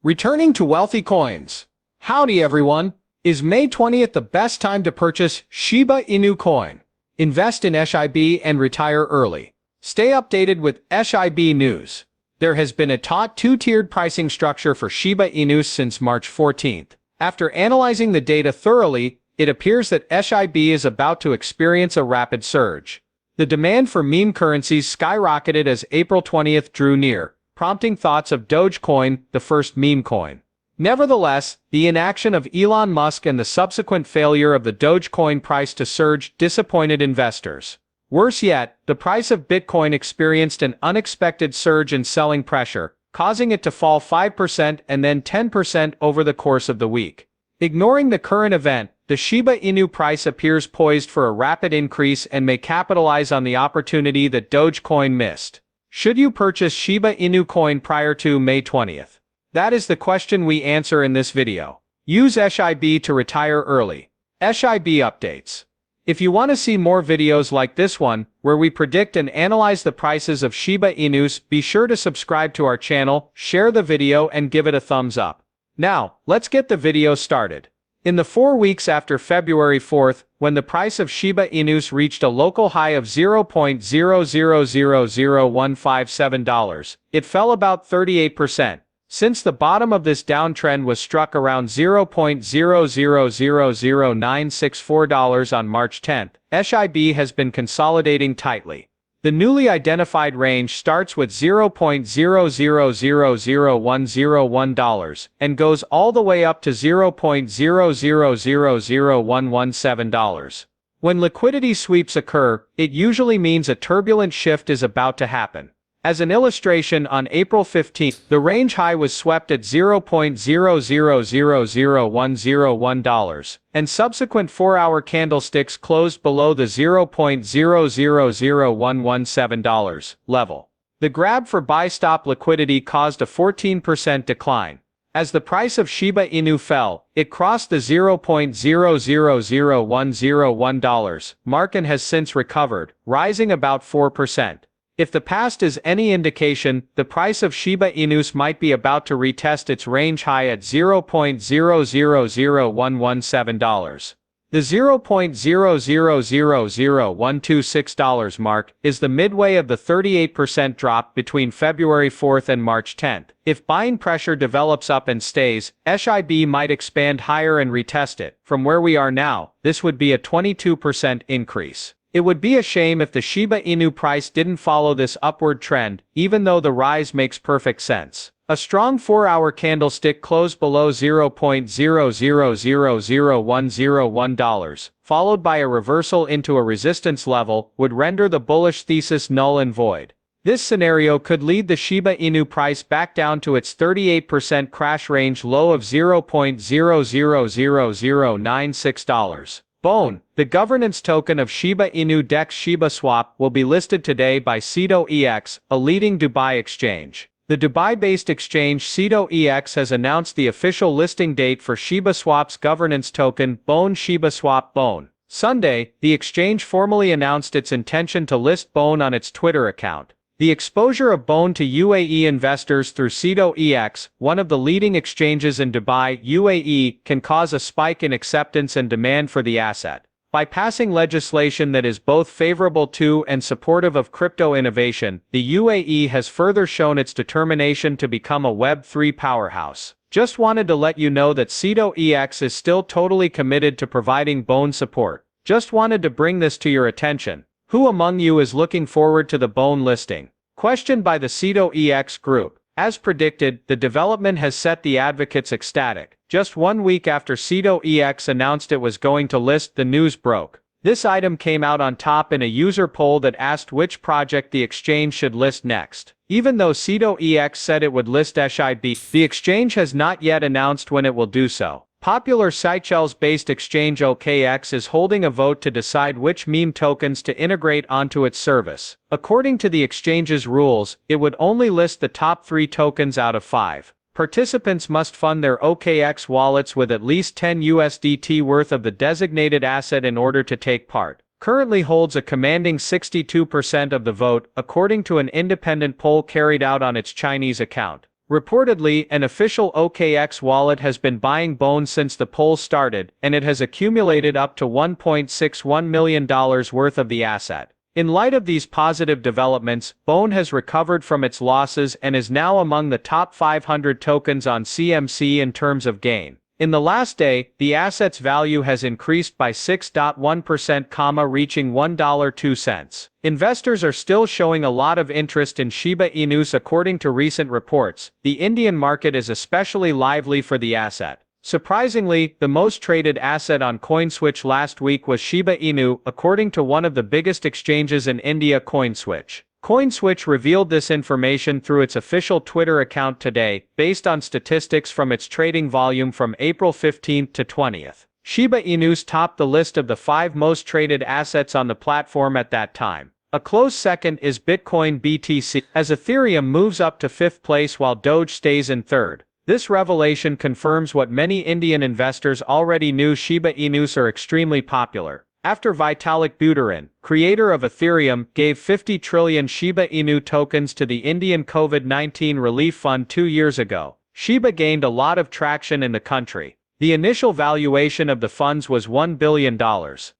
Returning to wealthy coins. Howdy everyone. Is May 20th the best time to purchase Shiba Inu coin? Invest in SHIB and retire early. Stay updated with SHIB news. There has been a taut two-tiered pricing structure for Shiba Inu since March 14th. After analyzing the data thoroughly, it appears that SHIB is about to experience a rapid surge. The demand for meme currencies skyrocketed as April 20th drew near, prompting thoughts of Dogecoin, the first meme coin. Nevertheless, the inaction of Elon Musk and the subsequent failure of the Dogecoin price to surge disappointed investors. Worse yet, the price of Bitcoin experienced an unexpected surge in selling pressure, causing it to fall 5% and then 10% over the course of the week. Ignoring the current event, the Shiba Inu price appears poised for a rapid increase and may capitalize on the opportunity that Dogecoin missed. Should you purchase Shiba Inu coin prior to May 20th? That is the question we answer in this video. Use SHIB to retire early. SHIB updates. If you want to see more videos like this one, where we predict and analyze the prices of Shiba Inus, be sure to subscribe to our channel, share the video and give it a thumbs up. Now, let's get the video started. In the 4 weeks after February 4th, when the price of Shiba Inus reached a local high of $0.0000157, it fell about 38%. Since the bottom of this downtrend was struck around $0.0000964 on March 10th, SHIB has been consolidating tightly. The newly identified range starts with $0.0000101 and goes all the way up to $0.0000117. When liquidity sweeps occur, it usually means a turbulent shift is about to happen. As an illustration, on April 15th, the range high was swept at $0.0000101, and subsequent 4-hour candlesticks closed below the $0.0000117 level. The grab for buy-stop liquidity caused a 14% decline. As the price of Shiba Inu fell, it crossed the $0.0000101 mark and has since recovered, rising about 4%. If the past is any indication, the price of Shiba Inus might be about to retest its range high at $0.0000117. The $0.0000126 mark is the midway of the 38% drop between February 4th and March 10th. If buying pressure develops up and stays, SHIB might expand higher and retest it. From where we are now, this would be a 22% increase. It would be a shame if the Shiba Inu price didn't follow this upward trend, even though the rise makes perfect sense. A strong 4-hour candlestick closed below $0.0000101, followed by a reversal into a resistance level, would render the bullish thesis null and void. This scenario could lead the Shiba Inu price back down to its 38% crash range low of $0.00096. BONE, the governance token of Shiba Inu DEX Shiba Swap, will be listed today by SIDO-EX, a leading Dubai exchange. The Dubai-based exchange SIDO-EX has announced the official listing date for Shiba Swap's governance token, BONE Shiba Swap BONE. Sunday, the exchange formally announced its intention to list BONE on its Twitter account. The exposure of BONE to UAE investors through SIDO-EX, one of the leading exchanges in Dubai, UAE, can cause a spike in acceptance and demand for the asset. By passing legislation that is both favorable to and supportive of crypto innovation, the UAE has further shown its determination to become a Web3 powerhouse. Just wanted to let you know that SIDO-EX is still totally committed to providing BONE support. Just wanted to bring this to your attention. Who among you is looking forward to the BONE listing? Questioned by the SIDO-EX group. As predicted, the development has set the advocates ecstatic. Just 1 week after SIDO-EX announced it was going to list, the news broke. This item came out on top in a user poll that asked which project the exchange should list next. Even though SIDO-EX said it would list SHIB, the exchange has not yet announced when it will do so. Popular Seychelles-based exchange OKX is holding a vote to decide which meme tokens to integrate onto its service. According to the exchange's rules, it would only list the top 3 tokens out of 5. Participants must fund their OKX wallets with at least 10 USDT worth of the designated asset in order to take part. Currently holds a commanding 62% of the vote, according to an independent poll carried out on its Chinese account. Reportedly, an official OKX wallet has been buying BONE since the poll started, and it has accumulated up to $1.61 million worth of the asset. In light of these positive developments, BONE has recovered from its losses and is now among the top 500 tokens on CMC in terms of gain. In the last day, the asset's value has increased by 6.1%, reaching $1.02. Investors are still showing a lot of interest in Shiba Inu. According to recent reports, the Indian market is especially lively for the asset. Surprisingly, the most traded asset on CoinSwitch last week was Shiba Inu, according to one of the biggest exchanges in India, CoinSwitch. CoinSwitch revealed this information through its official Twitter account today, based on statistics from its trading volume from April 15 to 20th. Shiba Inu's topped the list of the 5 most traded assets on the platform at that time. A close second is Bitcoin BTC, as Ethereum moves up to 5th place while Doge stays in 3rd. This revelation confirms what many Indian investors already knew: Shiba Inus are extremely popular. After Vitalik Buterin, creator of Ethereum, gave 50 trillion Shiba Inu tokens to the Indian COVID-19 relief fund 2 years ago, Shiba gained a lot of traction in the country. The initial valuation of the funds was $1 billion.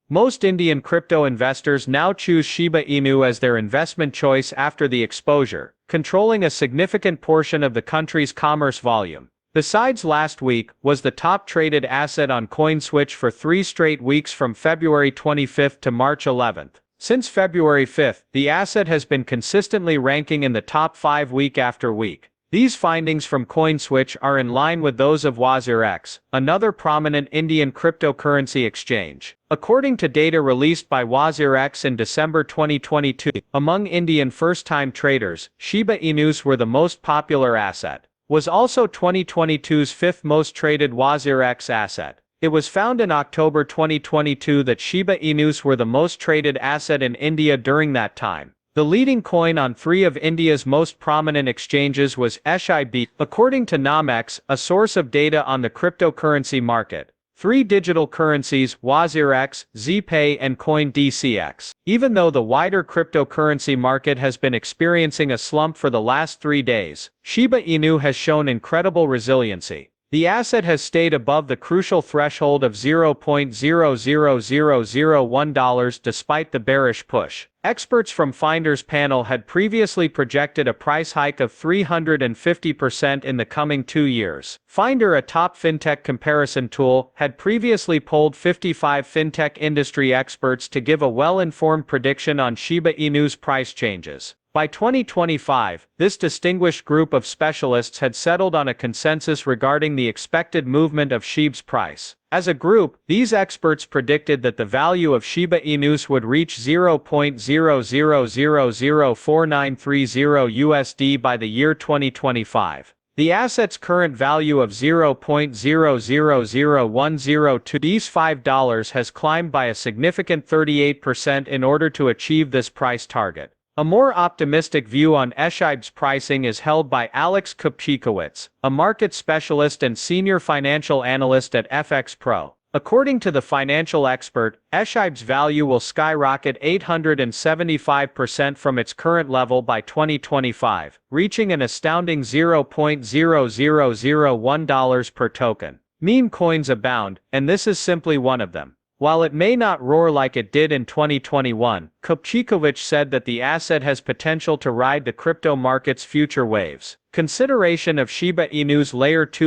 Most Indian crypto investors now choose Shiba Inu as their investment choice after the exposure, controlling a significant portion of the country's commerce volume. Besides, last week was the top traded asset on CoinSwitch for 3 straight weeks from February 25 to March 11. Since February 5, the asset has been consistently ranking in the top 5 week after week. These findings from CoinSwitch are in line with those of WazirX, another prominent Indian cryptocurrency exchange. According to data released by WazirX in December 2022, among Indian first-time traders, Shiba Inus were the most popular asset. Was also 2022's 5th most traded WazirX asset. It was found in October 2022 that Shiba Inus were the most traded asset in India during that time. The leading coin on 3 of India's most prominent exchanges was Shib. According to Namex, a source of data on the cryptocurrency market, 3 digital currencies, WazirX, ZPay and CoinDCX. Even though the wider cryptocurrency market has been experiencing a slump for the last 3 days, Shiba Inu has shown incredible resiliency. The asset has stayed above the crucial threshold of $0.00001 despite the bearish push. Experts from Finder's panel had previously projected a price hike of 350% in the coming 2 years. Finder, a top fintech comparison tool, had previously polled 55 fintech industry experts to give a well-informed prediction on Shiba Inu's price changes. By 2025, this distinguished group of specialists had settled on a consensus regarding the expected movement of Shib's price. As a group, these experts predicted that the value of Shiba Inus would reach $0.00004930 by the year 2025. The asset's current value of $0.000102 has climbed by a significant 38% in order to achieve this price target. A more optimistic view on Shib's pricing is held by Alex Kupchikowicz, a market specialist and senior financial analyst at FX Pro. According to the financial expert, Shib's value will skyrocket 875% from its current level by 2025, reaching an astounding $0.0001 per token. Meme coins abound, and this is simply one of them. While it may not roar like it did in 2021, Kupchikowicz said that the asset has potential to ride the crypto market's future waves. Consideration of Shiba Inu's Layer 2